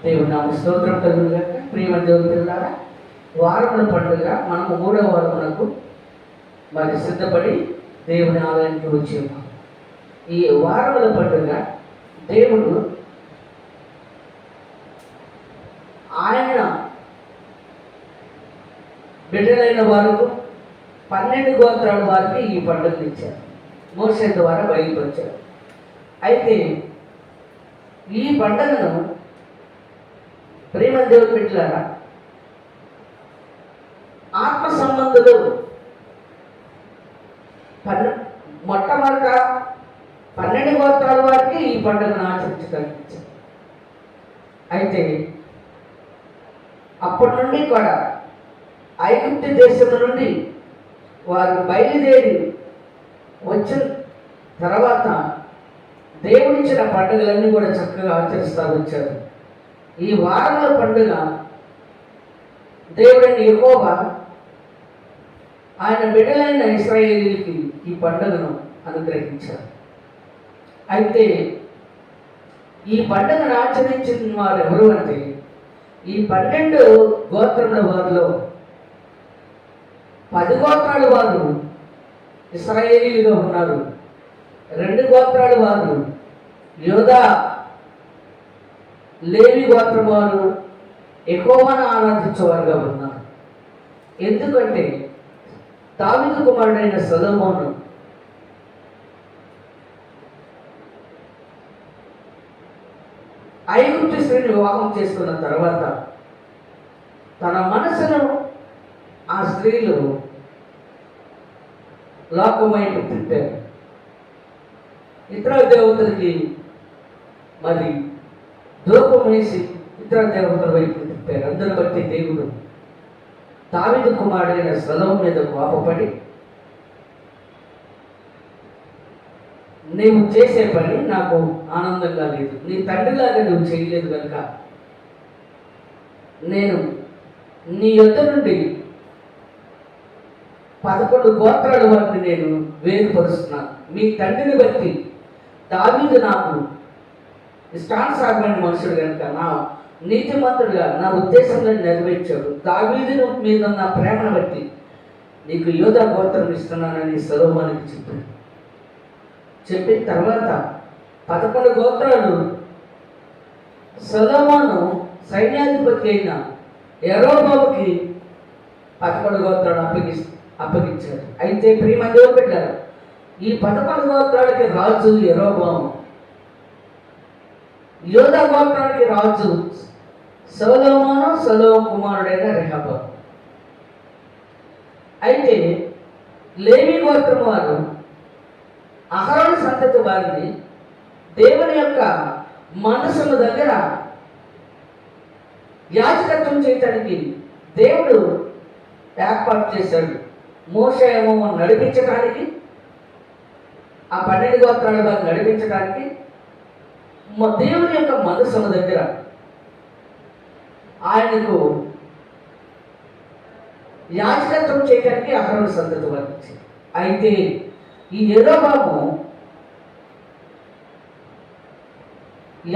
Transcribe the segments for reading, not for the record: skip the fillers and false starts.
దేవుని నామ స్తోత్రం కలుగునుగాక. ప్రియమైన దేవుని పిల్లలారా, వారముల పండుగ మనము 3వ వారమునకు మరి సిద్ధపడి దేవుని ఆలయానికి వచ్చాము. ఈ వారముల పండుగ దేవుడు ఆయన బిడ్డలైన వారికి 12 గోత్రాల వారికి ఈ పండుగను ఇచ్చారు. మోషే ద్వారా బయలుపరిచారు. అయితే ఈ పండుగను ప్రియమైన దేవుని బిడ్డలారా, ఆత్మ సంబంధులు మొట్టమొదట 12 గోత్రాల వారికి ఈ పండుగను ఆచరించగలిగించారు. అయితే అప్పటి నుండి కూడా ఐగుప్తు దేశం నుండి వారు బయలుదేరి వచ్చిన తర్వాత దేవుడిచ్చిన పండుగలన్నీ కూడా చక్కగా ఆచరిస్తూ వచ్చారు. ఈ వారముల పండుగ దేవుడైన యెహోవా ఆయన బిడ్డలైన ఇశ్రాయేలీయులకి ఈ పండుగను అనుగ్రహించారు. అయితే ఈ పండుగను ఆచరించిన వారు ఎవరు అంటే ఈ 12 గోత్రముల వారిలో 10 గోత్రాల వారు ఇశ్రాయేలీయులుగా ఉన్నారు. 2 గోత్రాల వారు యోధా లేవి గోత్రం వారు యెహోవాను ఆరాధించేవారుగా ఉన్నారు. ఎందుకంటే దావీదు కుమారుడైన సొలొమోను ఐగుప్తు స్త్రీని వివాహం చేసుకున్న తర్వాత తన మనసును ఆ స్త్రీలు లోకమైపు తిప్పారు. ఇతర దేవతలకి మరి ధూపం వేసి ఇతర దేవతల వైపు తిప్పారు. అందరూ బట్టి దేవుడు దావీదు కుమారుడైన సొలొమోను మీద కోపపడి, నీవు చేసే పని నాకు ఆనందంగా లేదు, నీ తండ్రిలాగా నువ్వు చేయలేదు కనుక నేను నీ యొద్ద నుండి 11 గోత్రాల వారిని నేను వేరుపరుస్తున్నాను. మీ తండ్రిని బట్టి దావీదు నాకు ఇష్టానుసారమైన మనుషుడు కనుక నా నీతిమంతుడుగా నా ఉద్దేశంలో నెరవేర్చాడు. దావీదు మీద నా ప్రేమను బట్టి నీకు యోధా గోత్రం ఇస్తున్నానని సొలొమోనుకి చెప్పిన తర్వాత 11 గోత్రాలు సొలొమోను సైన్యాధిపతి అయిన యెరోబాముకి 11 గోత్రాలు అప్పగించారు. అయితే ప్రియమైన దేవుని బిడ్డలారా, ఈ 11 గోత్రాలకి రాజు యెరోబాము, యోధా గోత్రానికి రాజు సొలొమోను, సొలొమోను కుమారుడైన రెహబాము. అయితే లేవి గోత్రం వారు అహరోను సంతతి వారిని దేవుని యొక్క మనసుల దగ్గర యాజకత్వం చేయటానికి దేవుడు ఏర్పాటు చేశాడు. మోషే ఏమో నడిపించడానికి, ఆ 12 గోత్రాల వారిని నడిపించడానికి దేవుని యొక్క మనసుల దగ్గర ఆయనకు యాజకత్వం చేయడానికి అహరోను సంతతి వారికి. అయితే ఈ యెరోబాము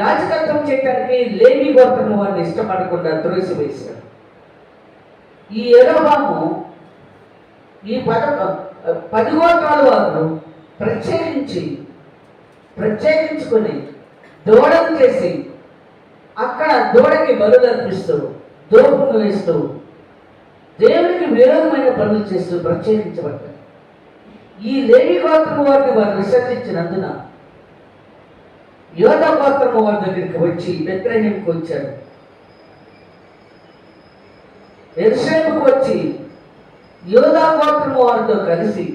యాజకత్వం చేయడానికి లేవి గోత్రం వారిని ఇష్టపడకుండా త్రోసివేశాడు. ఈ యెరోబాము ఈ 10 గోత్రాల వారు ప్రత్యేకించుకొని దూడను చేసి అక్కడ దూడకి బలులు అర్పిస్తూ ధూపం వేస్తూ దేవునికి విరోధమైన పనులు చేస్తూ ప్రత్యేకించబడ్డారు. ఈ లేవి గోత్రము వారిని వారు విసర్జించినందున యోధా గోత్రము వారి దగ్గరికి వచ్చి బెత్లెహేముకు వచ్చారు. యెరూషలేముకు వచ్చి యోధా గోత్రము వారితో కలిసి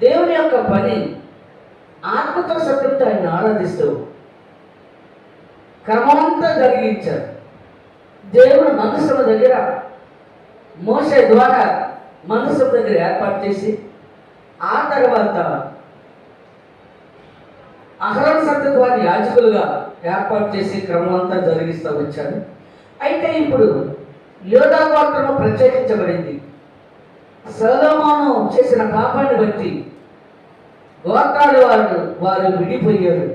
దేవుని యొక్క పని ఆత్మతో సత్యంతో ఆయన ఆరాధిస్తూ క్రమమంతా జరిగించారు. దేవుడు మనసుల దగ్గర మోషే ద్వారా మనసుల దగ్గర ఏర్పాటు చేసి ఆ తర్వాత అహరోను సంతతి వారిని యాజకులుగా ఏర్పాటు చేసి క్రమం అంతా జరిగిస్తూ వచ్చారు. అయితే ఇప్పుడు యోధా గోత్రము ప్రత్యేకించబడింది. సొలొమోను చేసిన పాపాన్ని బట్టి గోత్రాలు వారు విడిపోయారు.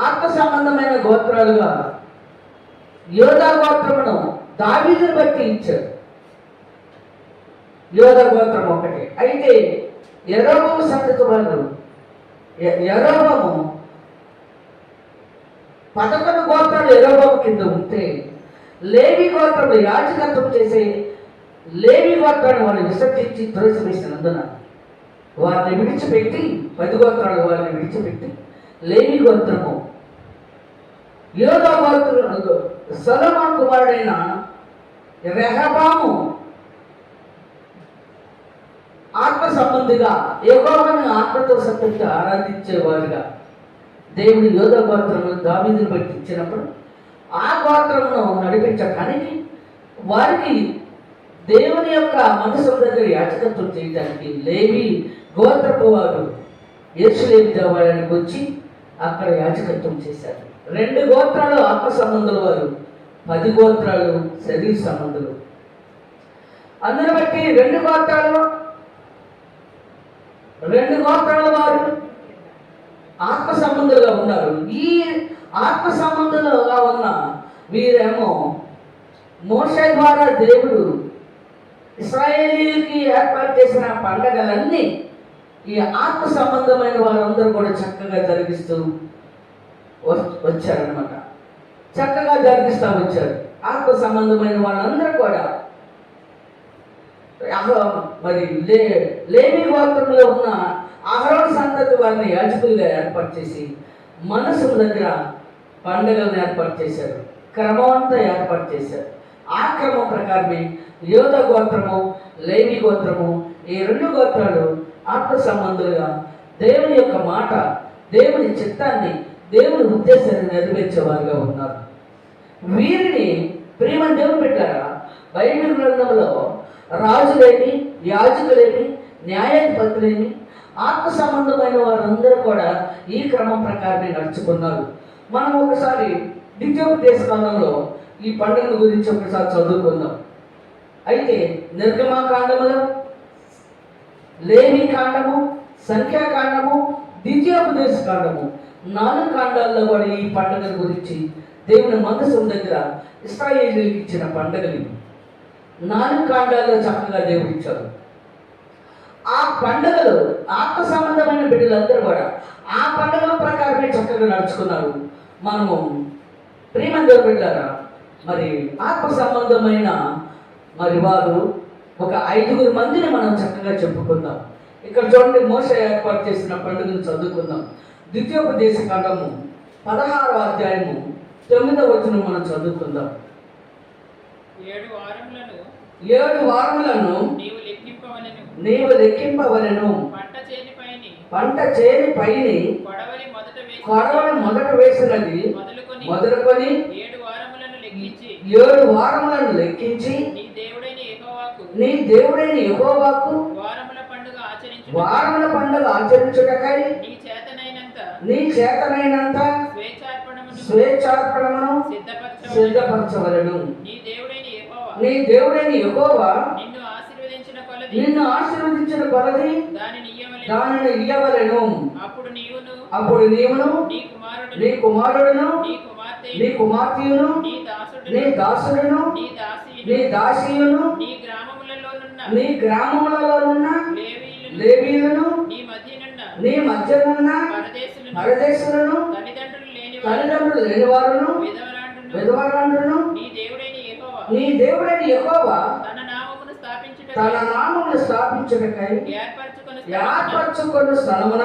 ఆత్మ సంబంధమైన గోత్రాలుగా యోధా గోత్రమును దావీదును బట్టి ఇచ్చాడు. యోధా గోత్రం ఒకటే. అయితే యెరోబాము సంతతి వారు యెరోబాము 11 గోత్రాలు యెరోబాము కింద ఉంటే లేవి గోత్రంలో యాజకత్వం చేసే లేవి గోత్రాన్ని వారిని విసర్జించి త్రోసివేసినందున వారిని విడిచిపెట్టి 10 గోత్రాలు వారిని విడిచిపెట్టి లేవి గోత్రము యోధా గోత్రం సొలొమోను కుమారుడైన రెహబాము ఆత్మ సంబంధిగా యెహోవాను ఆత్మతో సత్యంతో ఆరాధించేవారుగా దేవుడు యోధా గోత్రము దావీదును బట్టి ఇచ్చినప్పుడు ఆ గోత్రమును నడిపించడానికి వారికి దేవుని యొక్క మనసు దగ్గర యాచకత్వం చేయడానికి లేవి గోత్రపు వారు యెరూషలేము దేవాలయానికి వచ్చి అక్కడ యాచకత్వం చేశారు. 2 గోత్రాలు ఆత్మ సంబంధుల వారు, 10 గోత్రాలు శరీర సంబంధులు. అందును బట్టి 2 గోత్రాలు వారు ఆత్మ సంబంధులుగా ఉన్నారు. ఈ ఆత్మ సంబంధులుగా ఉన్న వీరేమో మోషే ద్వారా దేవుడు ఇశ్రాయేలీయులకి ఏర్పాటు చేసిన పండగలన్నీ ఈ ఆత్మ సంబంధమైన వారందరూ కూడా చక్కగా జరిగిస్తూ వచ్చారనమాట. చక్కగా జరిగిస్తూ వచ్చారు. ఆత్మ సంబంధమైన వాళ్ళందరూ కూడా మరి లేవి గోత్రంలో ఉన్న అహరోను సంతతి వారిని యాజకులుగా ఏర్పాటు చేసి మనసు దగ్గర పండుగలను ఏర్పాటు చేశారు. క్రమం అంతా ఏర్పాటు చేశారు. ఆ క్రమం ప్రకారమే యోధా గోత్రము లేవి గోత్రము ఈ 2 గోత్రాలు ఆత్మ సంబంధులుగా దేవుని యొక్క మాట, దేవుని చిత్తాన్ని, దేవుని ఉద్దేశాన్ని నెరవేర్చేవారుగా ఉన్నారు. వీరిని ప్రియమైన దేవుని పెట్టారా బైబిల్ గ్రంథంలో రాజులేమి, యాజకులేమి, న్యాయాధిపతులేమి, ఆత్మ సంబంధమైన వారందరూ కూడా ఈ క్రమం ప్రకారమే నడుచుకున్నారు. మనం ఒకసారి ద్వితీయోపదేశ కాలంలో ఈ పండుగ గురించి ఒకసారి చదువుకుందాం. అయితే నిర్గమాకాండములో, లేవి కాండము, సంఖ్యాకాండము, ద్వితీయోపదేశ కాండము 4 కాండాల్లో కూడా ఈ పండుగల గురించి దేవుని మందసం దగ్గర ఇశ్రాయేలీయులకు ఇచ్చిన పండుగలు 4 కాండాల్లో చక్కగా దేవుడు ఇచ్చాడు. ఆ పండుగలు ఆత్మ సంబంధమైన బిడ్డలందరూ కూడా ఆ పండుగల ప్రకారమే చక్కగా నడుచుకున్నారు. మనము ప్రియమైన దేవుని బిడ్డలారా, మరి ఆత్మ సంబంధమైన మరి వారు ఒక 5 మందిని మనం చక్కగా చెప్పుకుందాం. ఇక్కడ చూడండి, మోషే ఏర్పాటు చేసిన పండుగను చదువుకుందాం. ద్వితీయోపదేశ కాండము 16వ అధ్యాయము 9వ వచనం మనం చదువుకుందాం. 7 వారములను నీవు లెక్కింపవలెను. పంట చేని పైని కొడవలి మొదట వేసినది మొదలుకొని 7 వారములను లెక్కించి నీ దేవుడైన యెహోవాకు వారముల పండుగ ఆచరించుటకై నీ చేతనైనంత స్వేచ్ఛార్పణమును సిద్ధపరచవలెను. నీ దేవుడైన యెహోవా నిన్ను ఆశీర్వదించిన కొలది దానిని ఇయ్యవలెను. అప్పుడు నీవును నీ కుమారుడును నీ కుమార్తెయును నీ దాసుడును నీ దాసీయును నీ గ్రామములలోనున్న లేవీయులను నీ మధ్యనున్న పరదేశులను తల్లిదండ్రులు లేని వారును విధవరాండ్రును నీ దేవుడైన యెహోవా తన నామమును స్థాపించుటకై ఏర్పరచుకొన్న స్థలమున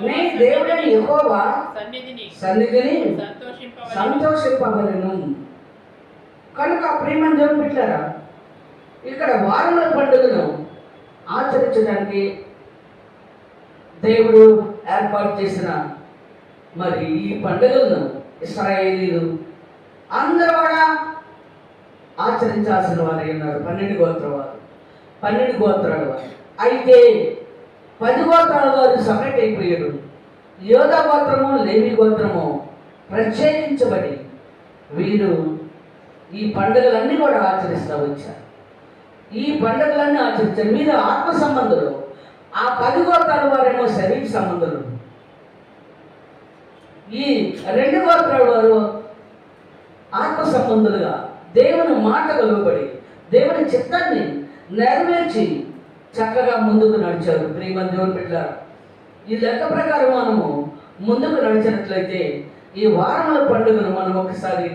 నీ దేవుడైన యెహోవా సన్నిధిని సంతోషింపవలెను. కనుక ప్రియమైన దేవుని బిడ్డలారా, ఇక్కడ వారముల పండుగను ఆచరించడానికి దేవుడు ఏర్పాటు చేసిన మరి ఈ పండుగలను ఇశ్రాయేలీయులు అందరూ కూడా ఆచరించాల్సిన వారు ఉన్నారు. 12 గోత్రాల వారు. అయితే 10 గోత్రాల వారు సపరేట్ అయిపోయారు. యోధా గోత్రము, లేవి గోత్రము ప్రత్యేకించబడి వీరు ఈ పండుగలన్నీ కూడా ఆచరిస్తూ వచ్చారు. ఈ పండుగలన్నీ ఆచరించారు. వీరు ఆత్మ సంబంధులు. ఆ 10 గోత్రాల వారేమో శరీర సంబంధులు. ఈ రెండు గోత్రాల వారు ఆత్మ సంబంధులుగా దేవుని మాటకు లోబడి దేవుని చిత్తాన్ని నెరవేర్చి చక్కగా ముందుకు నడిచారు. ప్రియమైన దేవుని బిడ్డలారా, ఈ లెక్క ప్రకారం మనము ముందుకు నడిచినట్లయితే ఈ వారముల పండుగను మనం ఒకసారి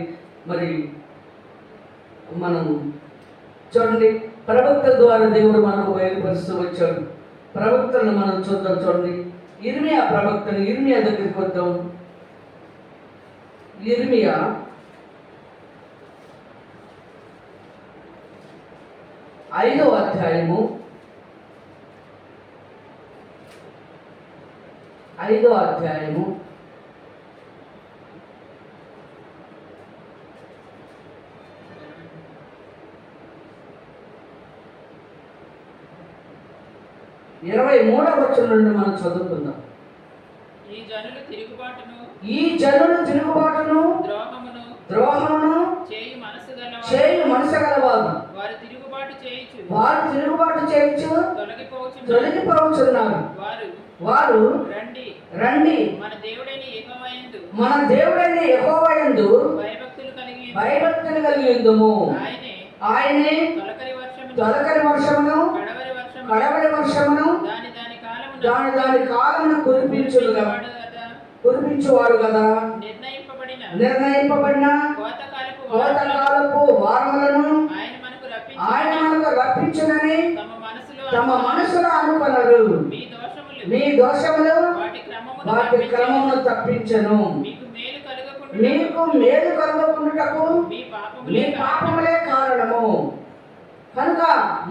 మనం చూడండి. ప్రవక్తల ద్వారా దేవుడు మనకు బయలుపరుస్తూ వచ్చాడు. ప్రవక్తలను మనం చూద్దాం. చూడండి, ఇర్మియా ప్రవక్తను, ఇర్మియా దగ్గరికి వద్దాం. ఇర్మియా 5వ అధ్యాయము 5వ అధ్యాయము 23వ వచనం నుండి మనం చదువుకుందాం. ఈ జనులు తిరుగుబాటును ద్రోహమును చేయు మనసు గలవారు వారు తిరుగుబాటు చేయుచు తొలగిపోవచ్చున్నారు. వారు రండి మన దేవుడైన యెహోవా యందు భయభక్తులు కలిగి ఉందుము. ఆయనే తొలకరి వర్షమును కడవరి వర్షమును దాని కాలమున కురిపించువాడు కదా. నిర్ణయింపబడిన కోతకాలపు వారములను ఆయన మనకు రప్పించునని తమ మనసులో అనుకున్నారు. మీ దోషములు వాటి క్రమమును తప్పించను. మీకు మేలు కలుగకుండుటకు మీ పాపములే కారణము. కనుక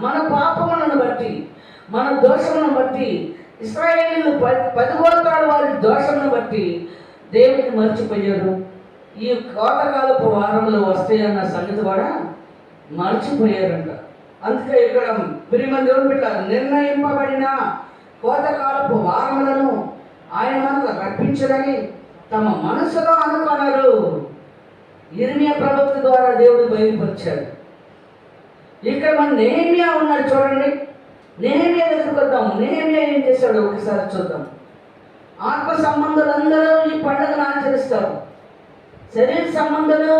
మన పాపములను బట్టి, మన దోషములను బట్టి, ఇశ్రాయేలీయులు 10 గోత్రాల వారి దోషమును బట్టి దేవుడిని మర్చిపోయారు. ఈ కోతకాలపు వారములు వస్తాయన్న సంగతి కూడా మర్చిపోయారంట. అందుకే ఇక్కడ ప్రియమైన దేవుని బిడ్డ, నిర్ణయింపబడిన కోతకాలపు వారములను ఆయన మనకు రప్పించదని తమ మనసులో అనుకున్నారు. ఇర్మియా ప్రవక్త ద్వారా దేవుడు బయలుపరిచాడు. ఇక్కడ మన నెహెమ్యా ఉన్నాడు. చూడండి, నెహెమ్యా దగ్గరికి వద్దాం. నెహెమ్యా ఏం చేశాడు ఒకసారి చూద్దాం. ఆత్మ సంబంధులందరూ ఈ పండుగను ఆచరిస్తారు. శరీర సంబంధులు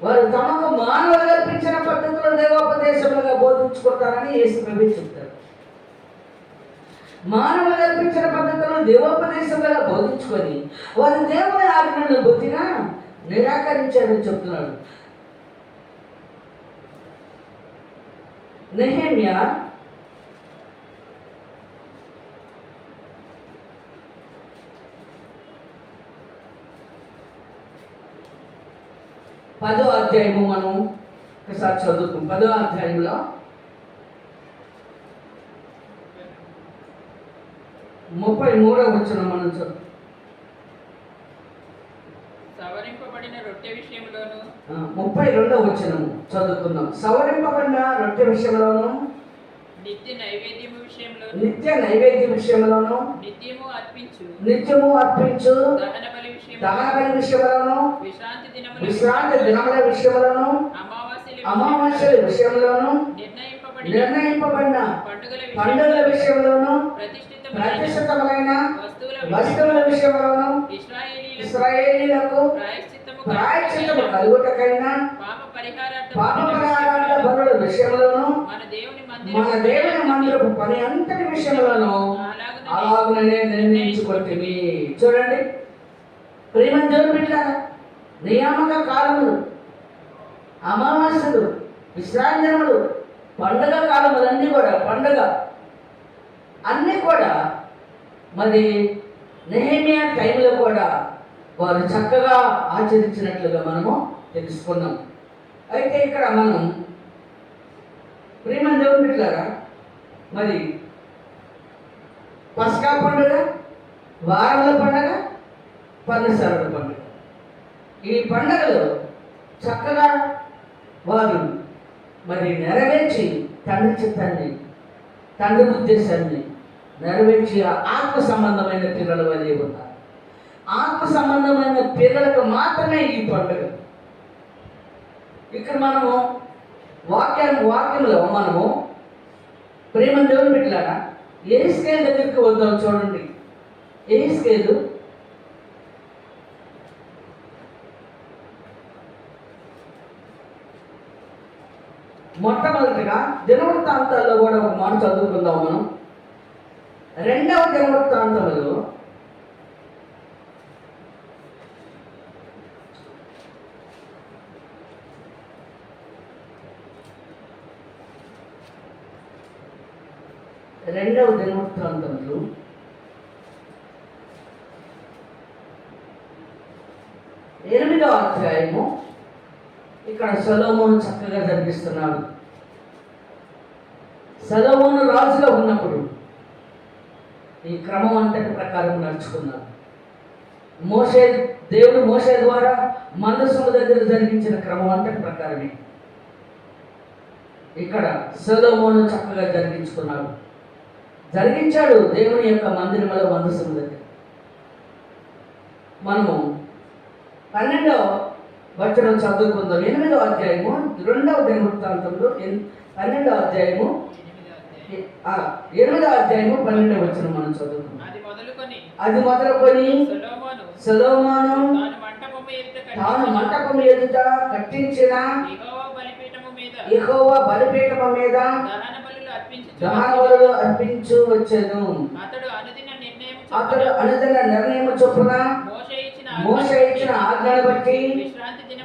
వారు తమకు మానవులు కల్పించిన పద్ధతులు దేవోపదేశములుగా బోధించుకుంటారని యేసు ప్రభువు చెప్తారు. మానవులు కల్పించిన పద్ధతులను దేవోపదేశములుగా బోధించుకొని వారు దేవుని ఆజ్ఞలను బుద్ధిగా నిరాకరించారని చెప్తున్నాడు. నెహెమ్యా 10వ అధ్యాయము మనం ఒకసారి చదువుతాం. 10వ అధ్యాయంలో 33వ వచనం మనం చదువు. సవరింపబడిన రొట్టె విషయంలోను 32వ వచనం చదువుకుందాం. సవరింపబడిన రొట్టె విషయంలోను నిత్య నైవేద్యం విషయంలోను నిత్యము అర్పించు దహన బలి విషయంలోను విశ్రాంతి దినముల విషయంలోను అమావాస్యల విషయంలోను నిర్ణయింపబడిన పండుగల విషయంలోను ప్రతిష్ఠితములైన వస్తువుల విషయంలోను ఇశ్రాయేలీయులకు ప్రాయశ్చిత్తము కలుగుటకైనా పాప పరిహారార్థ బలుల విషయంలోను మన దేవుని మందిరపు పని అంతటి విషయంలోనూ అలాగనే నిర్ణయించుకుంటుంది. చూడండి, ప్రియమైన దేవుని బిడ్డలారా, నియామక కాలములు, అమావాస్యలు, విశ్రాంతిములు, పండుగ కాలములన్నీ కూడా అన్నీ కూడా మరి నెహెమ్యా టైంలో కూడా వారు చక్కగా ఆచరించినట్లుగా మనము తెలుసుకున్నాం. అయితే ఇక్కడ మనం ప్రియమైన దేవుని బిడ్డలారా, మరి పస్కా పండుగ, వారముల పండుగ, పన్నెసరుల పండుగ, ఈ పండుగలు చక్కగా వారు మరి నెరవేర్చి తండ్రి చిత్తాన్ని, తండ్రి ఉద్దేశాన్ని నెరవేర్చి ఆత్మ సంబంధమైన పిల్లల వలె ఉన్నారు. ఆత్మ సంబంధమైన పిల్లలకు మాత్రమే ఈ పండుగ. ఇక్కడ మనము వాక్యంలో మనము ప్రేమ దేవుని బిడ్డలారా యెహెజ్కేలు దగ్గరికి వద్దాం. చూడండి, యెహెజ్కేలు మొట్టమొదటిగా దినవృత్తాంతాల్లో కూడా ఒక మాట చదువుకుందాం మనం. 2వ దినవృత్తాంతములో 2వ దినవృత్తాంతంలో 8వ అధ్యాయము. ఇక్కడ సొలొమోను చక్కగా జరిపిస్తున్నాడు. సొలొమోను రాజుగా ఉన్నప్పుడు ఈ క్రమం అంతటి ప్రకారం నడుచుకున్నాడు. దేవుడు మోషే ద్వారా మందసము దగ్గర జరిగించిన క్రమం అంతటి ప్రకారమే ఇక్కడ సొలొమోను చక్కగా జరిగించాడు దేవుని యొక్క మందిరములో మందసము దగ్గర. మనము 12వ వచనం చదువుకుందాం. 8వ అధ్యాయము 2వ దినవృత్తాంతంలో 12వ అధ్యాయము 8వ అధ్యాయము 12వ వచనం మనం చదువుకుందాం. అది మొదలుకొని సొలొమోను తాను మంటపము ఎదుట కట్టించిన యెహోవా బలిపీఠము మీద దహన బలులు అర్పించు వచ్చెను. అతడు అనుదిన నిర్ణయము చొప్పున మోషే ఇచ్చిన ఆజ్ఞను బట్టి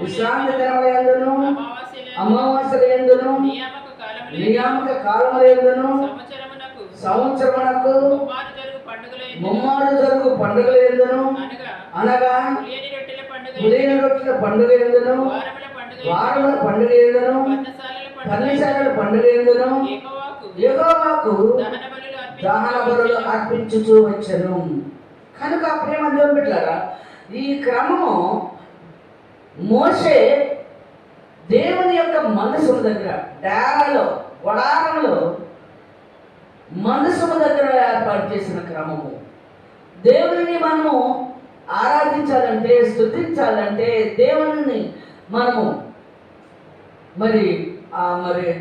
విశ్రాంతి దినములందును అమావాస్యలందును నియామక కాలములందును సంవత్సరమునకు ముమ్మారు జరుగు పండుగలందును అనగా పులియని రొట్టెల పండుగలందును వారముల పండుగలందును పర్ణశాలల పండుగలందును యెహోవాకు దహన బలులు అర్పించుచూ వచ్చెను. కనుక ప్రేమ దేవుని బిడ్డలారా, ఈ క్రమము మోషే దేవుని యొక్క మందసము దగ్గర డేరాలో వడారంలో మందసము దగ్గర ఏర్పాటు చేసిన క్రమము. దేవుని మనము ఆరాధించాలంటే, స్తుతించాలంటే, దేవుని మనము మరి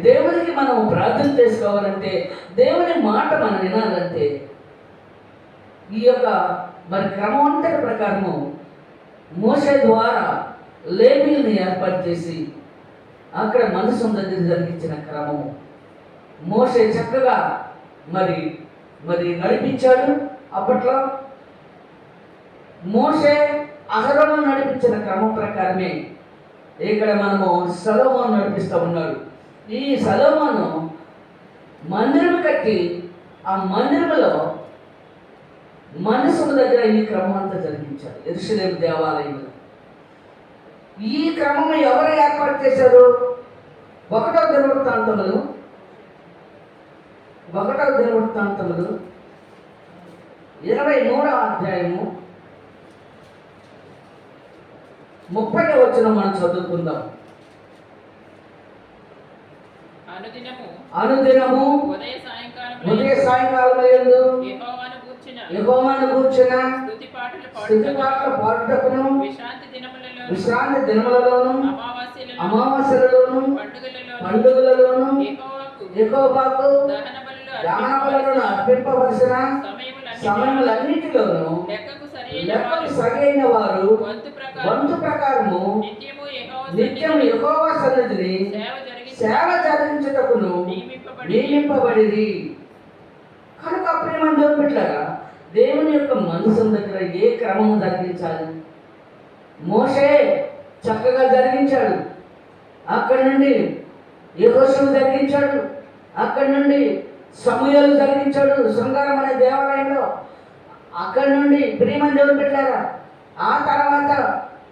దేవునికి మనం ప్రార్థన చేసుకోవాలంటే, దేవుని మాట మనం వినాలంటే ఈ యొక్క మరి క్రమం అంతటి ప్రకారము మోషే ద్వారా లేవీయుల్ని ఏర్పాటు చేసి అక్కడ మందసం దగ్గర జరిగించిన క్రమము మోషే చక్కగా మరి నడిపించాడు. అప్పట్లో మోషే అహరోను నడిపించిన క్రమం ప్రకారమే ఇక్కడ మనము సొలొమోను నడిపిస్తూ ఉన్నాడు. ఈ సొలొమోను మందిరం కట్టి ఆ మందిరంలో మందసము దగ్గర ఈ క్రమం అంతా జరిగించాడు. యెరూషలేము దేవాలయంలో ఈ క్రమం ఎవరు ఏర్పాటు చేశారు? 1వ దినవృత్తాంతములు 23వ అధ్యాయము 30వ వచనం మనం చదువుకుందాం. అనుదినము ఉదయ సాయంకాలములందు యెహోవాను గూర్చిన స్తుతి పాటలు పాడుటకును విశ్రాంతి దినములలోను అమావాస్యలలోను పండుగలలోను యెహోవాకు దహన బలులను అర్పింపవలసిన సమయములన్నిటిలోను లెక్కకు సరైన వారు వంతు ప్రకారము నిత్యము యెహోవా సన్నిధిని సేవ జరిగించుటకును నియమింపబడిరి. కనుక ప్రేమ దేవుని బిడ్డలారా, దేవుని యొక్క మందసం దగ్గర ఏ క్రమం జరిగించాలి? మోషే చక్కగా జరిగించాడు. అక్కడి నుండి యెహోషువ జరిగించాడు. అక్కడి నుండి సమూయేలు జరిగించాడు శృంగారం అనే దేవాలయంలో. అక్కడి నుండి ప్రేమ దేవుని బిడ్డలారా, ఆ తర్వాత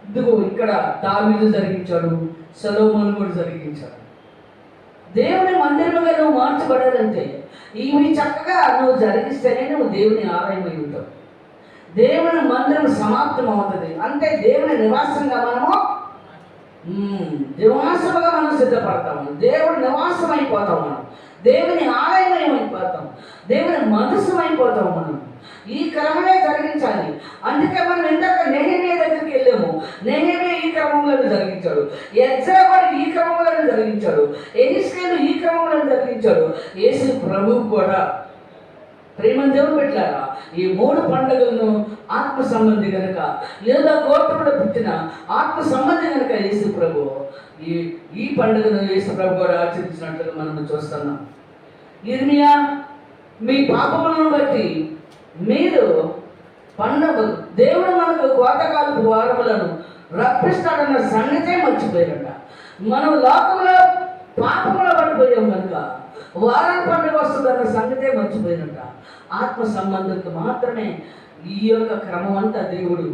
ఇదిగో ఇక్కడ దావీదు జరిగించాడు, సొలొమోను కూడా జరిగించాడు. దేవుని మందిరముగా నువ్వు మార్చబడాలంటే ఇవి చక్కగా నువ్వు జరిగిస్తేనే నువ్వు దేవుని ఆలయమై ఉంటావు. దేవుని మందిరం సమాప్తం అవుతుంది అంటే దేవుని నివాసంగా మనము నివాసముగా మనం సిద్ధపడతాము. దేవుడు నివాసం అయిపోతాం, మనం దేవుని ఆలయం అయిపోతాం, దేవుని మనస్సు అయిపోతాం. మనం ఈ క్రమమే జరిగించాలి. అందుకే మనం ఇందాక నెహెమ్యా దగ్గరికి వెళ్ళాము. నెహెమ్యా ఈ క్రమంలో జరిగించాడు, ఎజ్రా కూడా ఈ క్రమంలో జరిగించాడు, యెహెజ్కేలు ఈ క్రమంలో జరిగించాడు, యేసు ప్రభువు కూడా. ప్రేమ దేవుని బిడ్డలారా, ఈ 3 పండుగలను ఆత్మ సంబంధి కనుక, లేదా గోత్రంలో పుట్టిన ఆత్మ సంబంధి కనుక యేసు ప్రభు ఈ పండుగను యేసు ప్రభు కూడా ఆచరించినట్లుగా మనం చూస్తున్నాం. ఇర్మియా, మీ పాపములను బట్టి మీరు పండుగ దేవుడు మనకు కోతకాలపు వారములను రప్పిస్తాడన్న సంగతే మర్చిపోయారట. మనం లోకంలో పాపములో పడిపోయాం కనుక వారం పండుగ వస్తుందన్న సంగతే మర్చిపోయినట. ఆత్మ సంబంధులకు మాత్రమే ఈ యొక్క క్రమం అంతా దేవుడు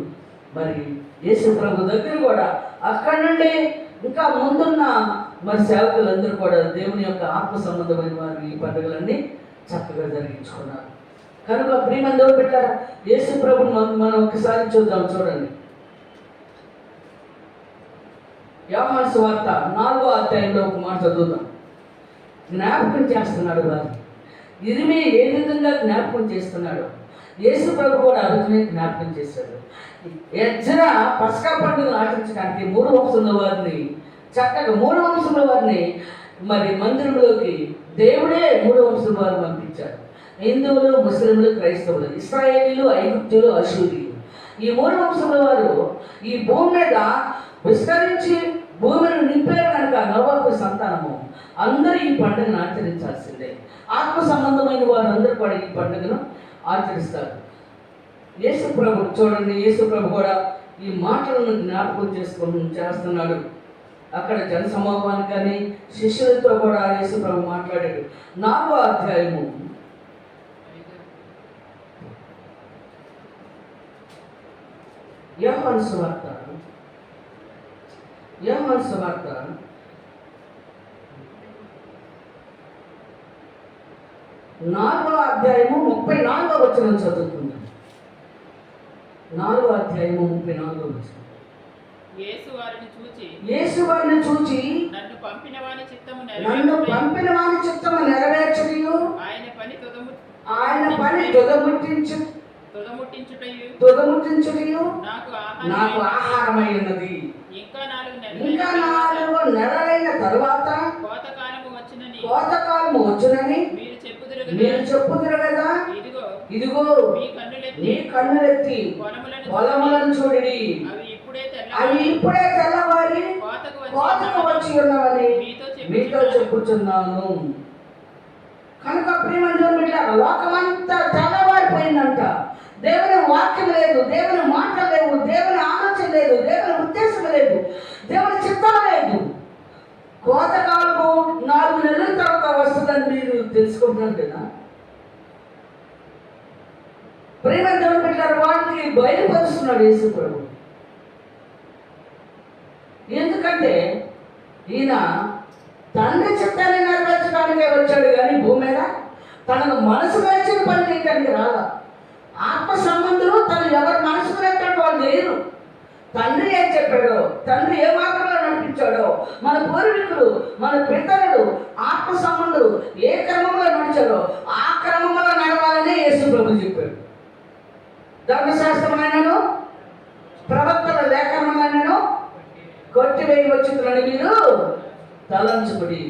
మరి యేసు ప్రభు దగ్గర కూడా అక్కడి నుండి ఇంకా ముందున్న మరి సేవకులందరూ కూడా దేవుని యొక్క ఆత్మ సంబంధమైన వారు ఈ పండుగలన్నీ చక్కగా జరిగించుకున్నారు. కనుక ప్రియమైన దేవుడు పెట్టారా, యేసు ప్రభు మనం ఒకసారి చూడండి. యోహాను సువార్త 4వ అధ్యాయంలో ఒక మాట చదువుతాం. జ్ఞాపకం చేస్తున్నాడు వారు. ఇరిమియా ఏ విధంగా జ్ఞాపకం చేస్తున్నాడు, యేసు ప్రభు కూడా ఆ విధంగా జ్ఞాపకం చేశాడు. ఎజ్రా పస్కా పండుగను ఆచరించడానికి 3 వంశంలో వారిని చక్కగా 3 వంశంలో వారిని మరి మందిరంలోకి దేవుడే 3 వంశం వారు పంపించారు. హిందువులు, ముస్లింలు, క్రైస్తవులు, ఇశ్రాయేలీలు, ఐగుప్తులు, అశూరీయులు. ఈ 3 వంశంలో వారు ఈ భూమి మీద విస్తరించి భూమిని నింపారు కనుక నోవాహు సంతానము అందరూ ఈ పండుగను ఆచరించాల్సిందే. ఆత్మ సంబంధమైన వారు అందరూ కూడా ఈ పండుగను ఆచరిస్తారు. యేసు ప్రభు చూడండి, యేసు ప్రభు కూడా ఈ మాటలను జ్ఞాపకం చేస్తున్నాడు. అక్కడ జన సమూహాన్ని కానీ శిష్యులతో కూడా యేసు ప్రభు మాట్లాడాడు. 4వ అధ్యాయము యోహాను సువార్త 4వ అధ్యాయము 34వ వచనం చదువుకుందాం. 4వ అధ్యాయము 34వ వచనం. యేసు వారిని చూచి నన్ను పంపిన వాని చిత్తము నెరవేర్చుటయు ఆయన పని తుదముట్టించుటయు నాకు ఆహారమై ఉన్నది. ఇంకా 4 నెలలైన తరువాత కోతకాలము వచ్చునని మీరు చెప్పుదురు కదా. ఇదిగో నీ కన్నులెత్తి పొలములను చూడండి, అవి ఇప్పుడే తెల్లవారి కోతకు వచ్చి ఉన్నవని మీతో చెప్పుచున్నాను. కనుక ప్రియమైన లోకమంతా తెల్లవారిపోయిందంట. దేవుని వాక్యం లేదు, దేవుని మాటలు లేవు, దేవుని ఆలోచన లేదు, దేవుని ఉద్దేశం లేదు, దేవుని చిత్తం లేదు. కోతకాలము 4 నెలల తర్వాత వస్తుందని మీరు తెలుసుకుంటున్నారు కదా. ప్రేమ దేవుడు పెట్టారు, వాటికి బయలుపరుస్తున్నాడు యేసు ప్రభు. ఎందుకంటే ఈయన తండ్రి చిత్తాన్ని నెరవేర్చడానికే వచ్చాడు కానీ భూమి మీద తనకు మనసు వేసిన పని చేయడానికి రాలా. ఆత్మ సంబంధులు తను ఎవరి మనసుకు పెట్టాడు వాళ్ళు చేయరు. తండ్రి ఏం చెప్పాడో, తండ్రి ఏ మార్గంలో నడిపించాడో, మన పూర్వీకులు, మన పితరులు, ఆత్మ సంబంధులు ఏ క్రమంలో నడిచారో ఆ క్రమంలో నడవాలని యేసు ప్రభు చెప్పాడు. ధర్మశాస్త్రమైనను ప్రవక్తల లేఖనమైనను కొట్టివేయి వచ్చుతున్నని మీరు తలంచుకుడి,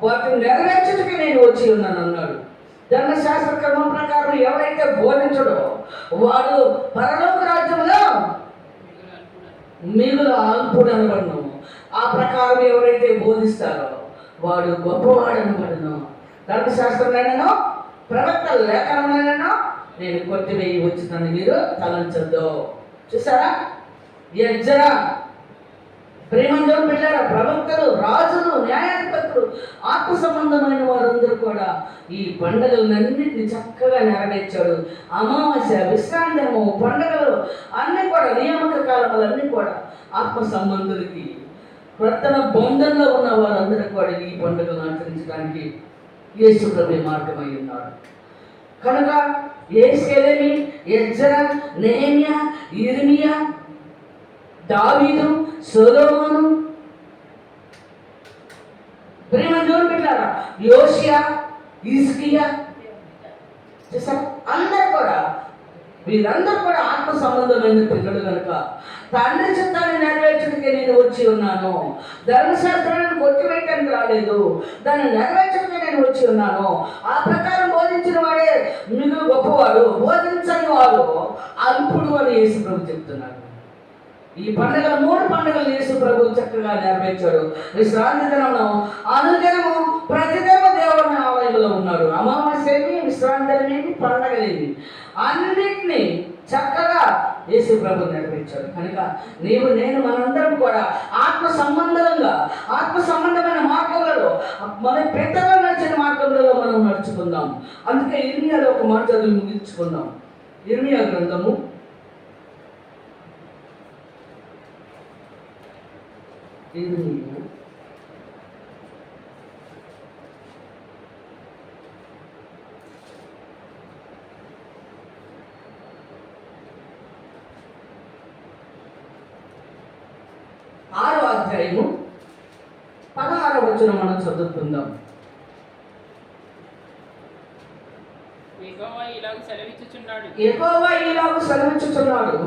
వాటిని నెరవేర్చుటకి నేను వచ్చి ఉన్నాను అన్నాడు. ధర్మశాస్త్ర క్రమం ప్రకారం ఎవరైతే బోధించడో వాడు పరలోక రాజ్యంలో మిగులు అల్పుడు అనబడను. ఆ ప్రకారం ఎవరైతే బోధిస్తారో వాడు గొప్పవాడు అనబడను. ధర్మశాస్త్రంలో ప్రవక్తల లేఖనమైనను నేను కొట్టివేయి వచ్చుతాను మీరు తలంచొద్దు. చూసారా, ఎజ్రా ప్రేమంజోడు పెట్టారా, ప్రవక్తలు, రాజులు, న్యాయాధిపతులు, ఆత్మ సంబంధమైన వారందరూ కూడా ఈ పండుగలన్నింటినీ చక్కగా నెరవేర్చాడు. అమావాస్య, విశ్రాంతము, పండుగలు అన్నీ కూడా నియామక కాలములన్నీ కూడా ఆత్మ సంబంధులకి ప్రతన బంధంలో ఉన్న వారందరూ కూడా ఈ పండుగను ఆచరించడానికి యేసు ప్రభు మార్గమై ఉన్నాడు. కనుక యెహెజ్కేలేమి, ఎజ్రా, నెహెమ్యా, ఇర్మియా, దావీదు, సొలొమోను, ప్రేమంజోడు పెట్టారా, యోషియా, హిజ్కియా, అందరూ కూడా వీరందరూ కూడా ఆత్మ సంబంధమైన పిల్లలు కనుక తండ్రి చిత్తాన్ని నెరవేర్చడానికి నేను వచ్చి ఉన్నాను. ధర్మశాస్త్రాన్ని కొట్టివేయటానికి రాలేదు, దాన్ని నెరవేర్చడానికి నేను వచ్చి ఉన్నాను. ఆ ప్రకారం బోధించిన వాడే మిగులు గొప్పవాడు, బోధించని వాడు అల్పుడు అని యేసు ప్రభు చెప్తున్నారు. ఈ పండుగలు 3 పండుగలు యేసు ప్రభు చక్కగా నెరవేర్చాడు. విశ్రాంతి దినమును అనుదినము ప్రతిదినము దేవుని ఆలయంలో ఉన్నారు. అమావాస్యని, విశ్రాంతి పండగలేవి అన్నిటినీ చక్కగా యేసు ప్రభు నెరవేర్చాడు. కనుక నీవు నేను మనందరం కూడా ఆత్మ సంబంధమైన మార్గంలో మన పెద్దగా నడిచిన మార్గంలో మనం నడుచుకుందాం. అందుకే ఇర్మియాలో ఒక మాట చదివి ముగించుకుందాం. ఇర్మియా గ్రంథము 6వ అధ్యాయము 16వ వచనం మనం చదువుకుందాం. యెహోవా ఇలాగు సెలవిచ్చుచున్నాడు,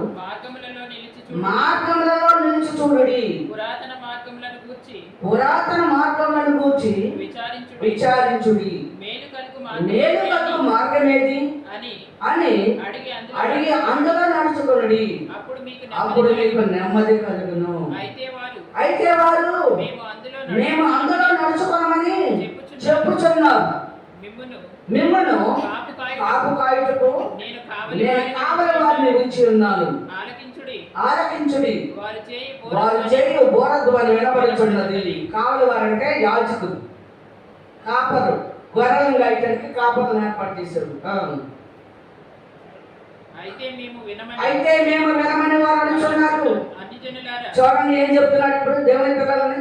మార్గములలో నిలిచి చూడుడి, పురాతన మార్గములను గూర్చి విచారించుడి, మేలు కలుగు మార్గమేది అని అడిగి అందులో నడుచుకొనుడి, అప్పుడు మీకు నెమ్మది కలుగును. అయితే వారు మేము అందులో నడుచుకోమని చెప్పుచున్నారు. మిమ్మును కాపు కాయుటకు నేను కావలి వారిని ఉంచి ఉన్నాను. ఆలకించుడి, వారు చేయు బోరధ్వని వినబడుచున్నది. కావలి వారంటే యాజకులు, కాపరు, గొర్రెలను గాయటానికి కాపర్లను ఏర్పాటు చేశారు. అయితే మేము వినమని వారు అనుచున్నారు. చూడండి ఏం చెప్తున్నాడు ఇప్పుడు దేవుని పిల్లలని.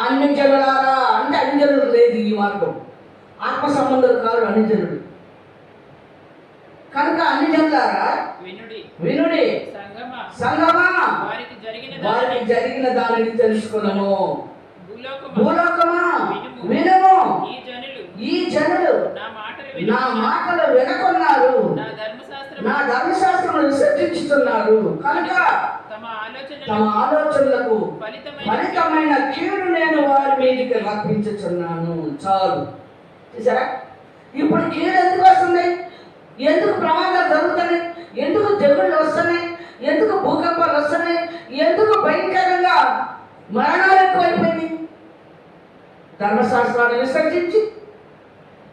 అన్ని జనులారా అంటే అన్ని జనులు లేదు ఈ మార్గం. ఆత్మ సంబంధులు కాదు అన్ని జనుడు. కనుక అన్ని జనులారా వినుడి, సంగమా వారికి జరిగిన దానిని తెలుసుకున్నాము. భూలోకమా వినుము, ఈ జనులు నా మాటలు వినకున్నారు, నా ధర్మశాస్త్రం విసర్జించుతున్నారు. కనుక తమ ఆలోచనలకు ఫలితమైన కీడు నేను వారి మీదకి రప్పించుచున్నాను. చాలు. చూసారా, ఇప్పుడు కీడు ఎందుకు వస్తుంది? ఎందుకు ప్రమాదాలు జరుగుతున్నాయి? ఎందుకు తెగుళ్ళు వస్తున్నాయి? ఎందుకు భూకంపాలు వస్తున్నాయి? ఎందుకు భయంకరంగా మరణాలు ఎక్కువైపోయింది? ధర్మశాస్త్రాన్ని విసర్జించి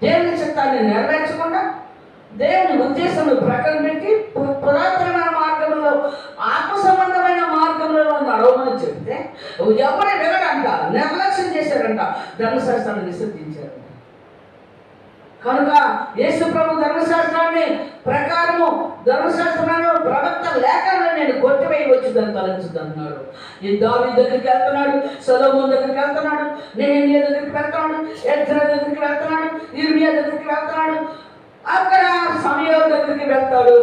దేవుని చిత్తాన్ని నెరవేర్చకుండా దేవుని ఉద్దేశం ప్రక్కన పెట్టి పురాతనమైన మార్గంలో ఆత్మ సంబంధమైన మార్గంలో నడవమని చెప్తే ఎవరి వినడంట, నిర్లక్ష్యం చేశారంట, ధర్మశాస్త్రాన్ని విసర్జించారంట. కనుక యేసు ప్రభు ధర్మశాస్త్రాన్ని ప్రకారము ధర్మశాస్త్రాన్ని ప్రవక్త లేఖలను నేను కొట్టివేయవచ్చుదని తలంచుతున్నాడు. ఈ దావీదు దగ్గరికి వెళ్తున్నాడు, సొలొమోను దగ్గరికి వెళ్తున్నాడు, నెహెమ్యా దగ్గరికి వెళ్తున్నాడు, ఎజ్రా దగ్గరికి వెళ్తున్నాడు, ఇర్మియా దగ్గరికి వెళ్తున్నాడు, అక్కడ సమూయేలు దగ్గరికి వెళ్తాడు,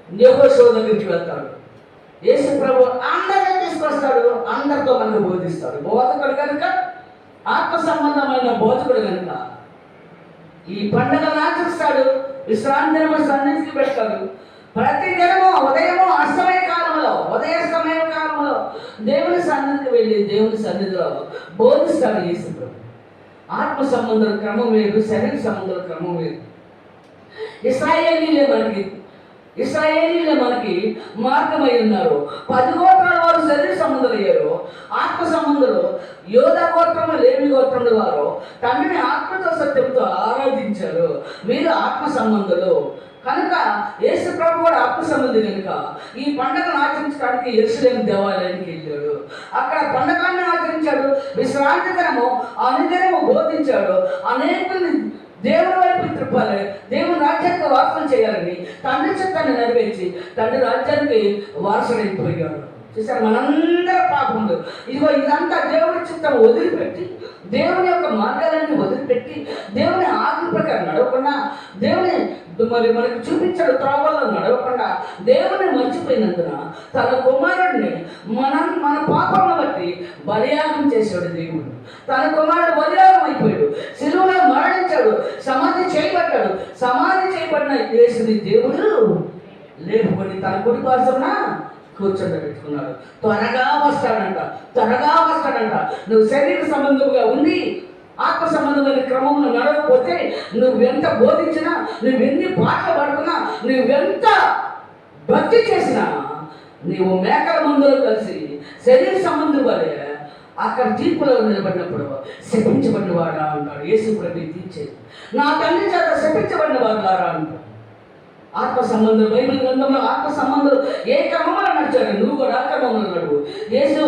యెహోషువ దగ్గరికి వెళ్తాడు. యేసు ప్రభు అందరినీ తీసుకొస్తాడు, అందరితో మనకు బోధిస్తాడు. బోధకుడు కనుక, ఆత్మ సంబంధమైన బోధకుడు కనుక ఈ పండుగను ఆచరిస్తాడు. విశ్రాంతి దినము సన్నిధికి పెడతాడు. ప్రతి దినము ఉదయము అస్తమయ కాలంలో దేవుని సన్నిధికి వెళ్ళి దేవుని సన్నిధిలో బోధిస్తాడు యేసు ప్రభు. ఆత్మ సంబంధం క్రమం వేరు, శరీర సంబంధం క్రమం వేరు. ఇశ్రాయేలీలే మనకి మార్గమై ఉన్నారు. 10 గోత్రాల వారు శరీర సంబంధులు అయ్యారు. ఆత్మ సంబంధులు యోధా గోత్రము, లేవి గోత్రముల వారు తండ్రిని ఆత్మతో సత్యంతో ఆరాధించారు. మీరు ఆత్మ సంబంధులు కనుక యేసు ప్రభు కూడా ఆత్మ సంబంధి కనుక ఈ పండుగను ఆచరించడానికి యెరూషలేము దేవాలయానికి వెళ్ళాడు. అక్కడ పండుగను ఆచరించాడు. విశ్రాంతి దినము అనుదినము బోధించాడు. అనేకుల్ని దేవుని వైపు త్రిప్పాలి, దేవుని రాజ్యానికి వాసన చేయాలని తండ్రి చిత్తాన్ని నెరవేర్చి తండ్రి రాజ్యానికి వారసుడైపోయాడు. చూసారు, మనందరూ పాపములు. ఇదిగో ఇదంతా దేవుని చిత్తం వదిలిపెట్టి, దేవుని యొక్క మార్గాలన్నీ వదిలిపెట్టి, దేవుని ఆజ్ఞ ప్రకారం నడవకుండా, దేవుని మనకు చూపించాడు త్రోవల్లో నడవకుండా దేవుని మర్చిపోయినందున తన కుమారుడిని మన పాపమును బట్టి బలియాగం చేశాడు దేవుడు. తన కుమారుడు బలియాగం అయిపోయాడు, శిలువలో మరణించాడు, సమాధి చేయబడ్డాడు. సమాధి చేయబడిన యేసుని దేవుడు లేపుకొని తన కుడి పార్శ్వన కూర్చోబెట్టుకున్నాడు. త్వరగా వస్తాడంట, త్వరగా వస్తాడంట. నువ్వు శరీర సంబంధంగా ఉండి ఆత్మ సంబంధమైన క్రమంలో నడవకపోతే నువ్వెంత బోధించినా, నువ్వెన్ని పాటలు పాడుకున్నా, నువ్వెంత భక్తి చేసినా, నీవు మేకల మందులో కలిసి శరీర సంబంధం వలె అక్కడ తీర్పులో నిలబడినప్పుడు శపించబడిన వాడా అంటాడు యేసు ప్రభువు తీర్చేది. నా తండ్రి చేత శపించబడిన వారులారా అంటాడు. ఆత్మ సంబంధం బైబిల్ గ్రంథంలో ఆత్మ సంబంధం ఏ క్రమంలో నడిచాడు, నువ్వు కూడా ఆ క్రమంలో నడువు. యేసు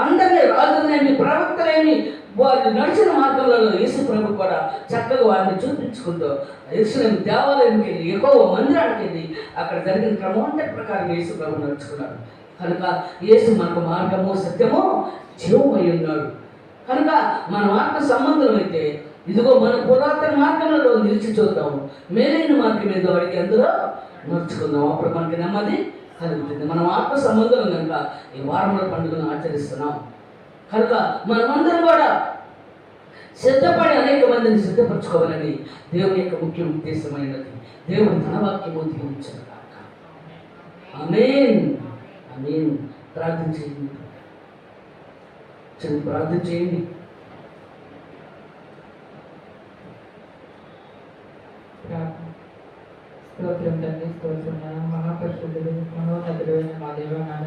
అందరినీ రాజులేమి ప్రవక్తలేమి వారు నడిచిన మార్గంలో యేసు ప్రభు కూడా చక్కగా వారిని చూపించుకుంటూ యెరూషలేము దేవాలయంకి వెళ్ళి, యెహోవా మందిరానికి వెళ్ళి అక్కడ జరిగిన క్రమం ప్రకారం యేసు ప్రభు నడుచుకున్నాడు. కనుక యేసు మనకు మార్గము, సత్యము, జీవమై ఉన్నాడు. కనుక మన ఆత్మ సంబంధం అయితే ఇదిగో మన పురాతన మార్గంలో నిలిచి చూద్దాము, మేలైన మార్గం ఏదో అడిగి అందులో నడుచుకుందాం. అప్పుడు మనకి నెమ్మది కలుగుతుంది. మనం ఆత్మ సంబంధం కనుక ఈ వారముల పండుగను ఆచరిస్తున్నాం. కనుక మనమందరం కూడా సిద్ధపడి అనేక మందిని సిద్ధపరచుకోవాలని దేవుని యొక్క ముఖ్య ఉద్దేశమైనది. దేవుడు తన వాక్యము దీవించను కాక. ఆమేన్, ఆమేన్. ప్రార్థన చేయండి, ప్రార్థన చేయండి. స్తోత్రం తండ్రి, స్తోత్రం నాన్న. మహాపరిశుద్ధుడు, మహోన్నతుడు అయిన మా దేవ నాన్న,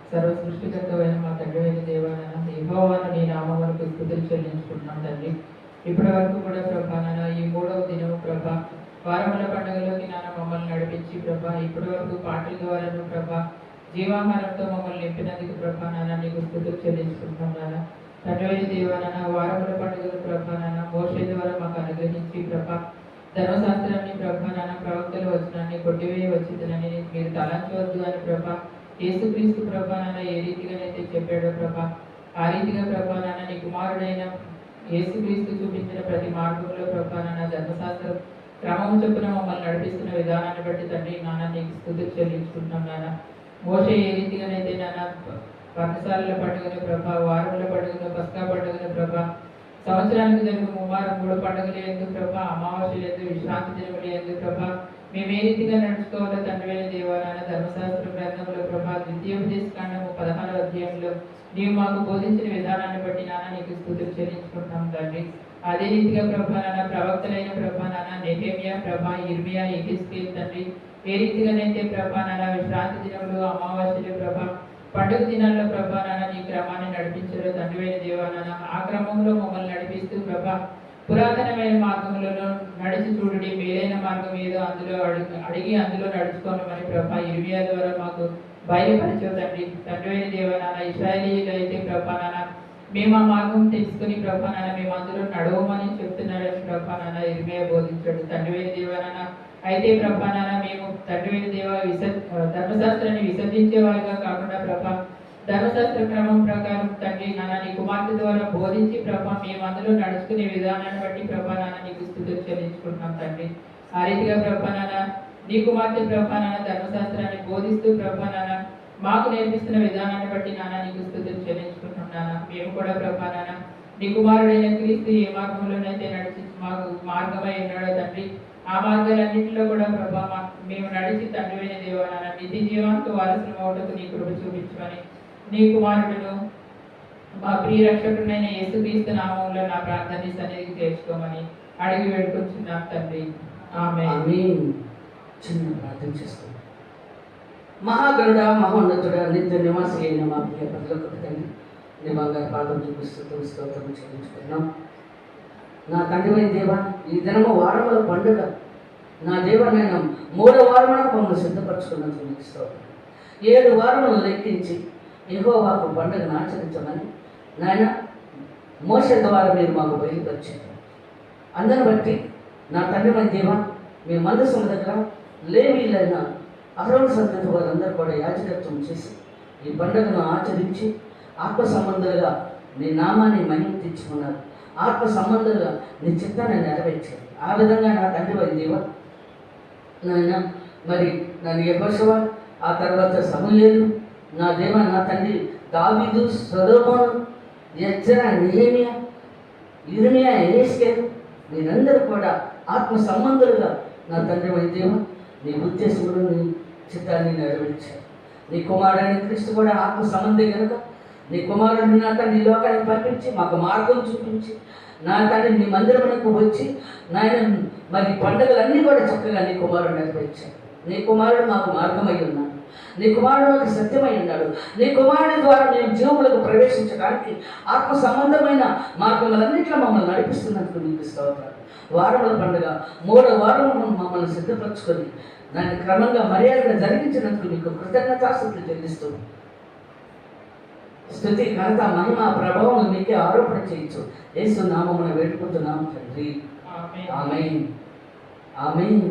సర్వ సృష్టికర్తమైన మా తండ్రి అయిన దేవ నాన్న, యెహోవాను నీ నామం వరకు స్తుతులు చెల్లించుకుంటున్నాం తండ్రి. ఇప్పటి వరకు కూడా ప్రభా నాన్న, ఈ 3వ దినం ప్రభా వారముల పండుగలోకి నాన్న మమ్మల్ని నడిపించి ప్రభా, ఇప్పటి వరకు పాటల ద్వారాను ప్రభా జీవాహారంతో మమ్మల్ని నింపినందుకు ప్రభా నాన్న నీకు స్తుతులు చెల్లించుకుంటున్నాం నాన్న. తండ్రి అయిన దేవ నాన్న, వారముల పండుగలు ప్రభా నాన్న మోషే ద్వారా మాకు అనుగ్రహించి ప్రభా ధర్మశాస్త్రాన్ని ప్రభా నాన్న ప్రవక్తల వచనాన్ని కొట్టివేయ వచ్చిందని మీరు తలంచవద్దు అని ప్రభా యేసుక్రీస్తు ప్రభా నాన్న ఏ రీతిగానైతే చెప్పాడో ప్రభా ఆ రీతిగా ప్రభా నాన్న నీ కుమారుడైన యేసుక్రీస్తు చూపించిన ప్రతి మార్గంలో ప్రభా నాన్న ధర్మశాస్త్రం క్రమం చొప్పున మమ్మల్ని నడిపిస్తున్న విధానాన్ని బట్టి తండ్రి నాన్న నీకు స్తుతులు చెల్లించుకుంటున్నాం నాన్న. మోషే ఏ రీతిగానైతే నాన్న పర్ణశాలల పండుగను ప్రభా, వారముల పండుగను, పస్కా పండుగను ప్రభా, సంవత్సరానికి జరుగు 3 పండుగలు ఎందుకు ప్రభా, అమావాస్యలు ఎందుకు, విశ్రాంతి దినములు ఎందుకు ప్రభా, మేము ఏ రీతిగా నడుచుకోవాలో తండ్రి అయిన దేవాలయ ధర్మశాస్త్ర గ్రంథంలో ప్రభా ద్వితీయోపదేశకాండము 16వ అధ్యాయంలో నీవు మాకు బోధించిన విధానాన్ని బట్టి నాన్న నీకు స్తుతులు చెల్లించుకుంటున్నాం తండ్రి. అదే రీతిగా ప్రభా నాన్న ప్రవక్తలైన ప్రభా నాన్న నెహెమ్యా ప్రభా, ఇర్మియా, యెహెజ్కేలు తండ్రి ఏ రీతిగానైతే ప్రభా నాన్న విశ్రాంతి దినములు, అమావాస్యలు ప్రభా, పండుగ దినాల్లో ప్రభా నాన్న నీ క్రమాన్ని నడిపించారు తండ్రి అయిన దేవా నాన్న. ఆ క్రమంలో మమ్మల్ని నడిపిస్తూ ప్రభా పురాతనమైన మార్గములలో నడిచి చూడండి, మేలైన మార్గం ఏదో అందులో అడిగి అందులో నడుచుకోనమని ప్రభా ఇర్మియా ద్వారా మాకు బయలుపరిచావు తండ్రి. తండ్రి అయిన దేవా నాన్న, ఇశ్రాయేలీయులు అయితే ప్రభా నాన్న మేము ఆ మార్గం తెలుసుకుని ప్రభా నాన్న మేము అందులో నడవమని చెప్తున్నారని ప్రభా నాన్న ఇర్మియా బోధించాడు తండ్రి అయిన దేవా నాన్న. అయితే ప్రభా నాన్న మేము తండ్రి అయిన దేవ ధర్మశాస్త్రాన్ని విసర్జించే వారిగా కాకుండా ప్రభా ధర్మశాస్త్ర క్రమం ప్రకారం తండ్రి నాన్న నీ కుమార్తె ద్వారా బోధించి ప్రభా మేము అందులో నడుచుకునే విధానాన్ని బట్టి ప్రభా నాన్న నీకు స్తుతులు చెల్లించుకుంటున్నాం తండ్రి. ఆ రీతిగా ప్రభా నాన్న నీ కుమార్తె ప్రభా నాన్న ధర్మశాస్త్రాన్ని బోధిస్తూ ప్రభా నాన్న మాకు నేర్పిస్తున్న విధానాన్ని బట్టి నాన్న నీకు స్తుతులు చెల్లించుకుంటున్నాం నాన్న. మేము కూడా ప్రభా నాన్న నీ కుమారుడైన క్రీస్తు ఏ మార్గంలోనైతే నడిచి మాకు మార్గమై ఉన్నాడో తండ్రి ఆ మార్గాలన్నింటిలో కూడా ప్రభా మేము నడిచి తండ్రి అయిన దేవా నాన్న నిత్య జీవానికి వారసులు అవటకు నీ కృప చూపించమని నీ కుమారుడును మా ప్రియ రక్షకుడైన యేసుక్రీస్తు నామంలో నా ప్రార్థన సన్నిధికి చేర్చుకోమని అడిగి వేడుకొచ్చున్నాం తండ్రి. ఆమేన్. చిన్న ప్రార్థన చేసుకుందాం. మహాగరుడ, మహోన్నతుడ, నిత్య నివాసి అయిన మా ప్రియ ప్రజలకు తండ్రి నీ బంగారు పాదం చూపిస్తూ స్తోత్రం చెల్లించుకున్నాం. నా తండ్రి దేవా, ఈ దినము వారముల పండుగ నా దేవనైన 3వ వారమున మమ్మల్ని సిద్ధపరచుకున్నందుకు నీకు స్తోత్రం. 7 వారములను లెక్కించి యెహోవాకు పండుగను ఆచరించమని నాయన మోషే ద్వారా మీరు మాకు బయలుపరిచారు. అందరిని బట్టి నా తండ్రి దేవా, మీ మందసము దగ్గర లేవీలైన అహరోను సంతతి వారందరూ కూడా యాజకత్వం చేసి ఈ పండుగను ఆచరించి ఆత్మ సంబంధాలుగా నీ నామాన్ని మహిమ తెచ్చుకున్నారు. ఆత్మ సంబంధాలుగా నీ చిత్తాన్ని నెరవేర్చారు. ఆ విధంగా నా తండ్రి దేవా నాయన మరి నన్ను యెహోషువ, ఆ తర్వాత సమూయేలు, నా దేవ నా తండ్రి దావీదు, సొలొమోను, ఎజ్రా, నెహెమ్యా, ఇర్మియా, యెహెజ్కేలు మీరందరూ కూడా ఆత్మ సంబంధులుగా నా తండ్రి దేవ నీ ఉద్దేశములు నీ చిత్తాన్ని నెరవేర్చారు. నీ కుమారుడైన క్రీస్తు కూడా ఆత్మ సంబంధి కనుక నీ కుమారుడిని నా తండ్రి ఈ లోకానికి పంపించి మాకు మార్గం చూపించి నా తండ్రి నీ మందిరమునకు వచ్చి నాయన మరి పండుగలన్నీ కూడా చక్కగా నీ కుమారుడు నెరవేర్చాడు. నీ కుమారుడు మాకు మార్గమై ఉన్నాడు, నీ కుమారుడు మాకు సత్యమై ఉన్నాడు. నీ కుమారుడి ద్వారా మేము జీవములకు ప్రవేశించడానికి ఆత్మ సంబంధమైన మార్గములన్నింటిలో మమ్మల్ని నడిపిస్తున్నందుకు నీకు స్తోత్రాలు. వారముల పండుగ 3వ వారము మమ్మల్ని సిద్ధపరచుకొని దాన్ని క్రమంగా మర్యాదగా జరిగించినందుకు నీకు కృతజ్ఞతాస్తుతులు చెల్లిస్తూ స్తుతి ఘనత మహిమ ప్రభావం నీకే ఆరోపణ చేయొచ్చు. యేసు నామమున వేడుకుంటున్నాం తండ్రి. ఆమేన్. ఆమేన్. ఆమేన్.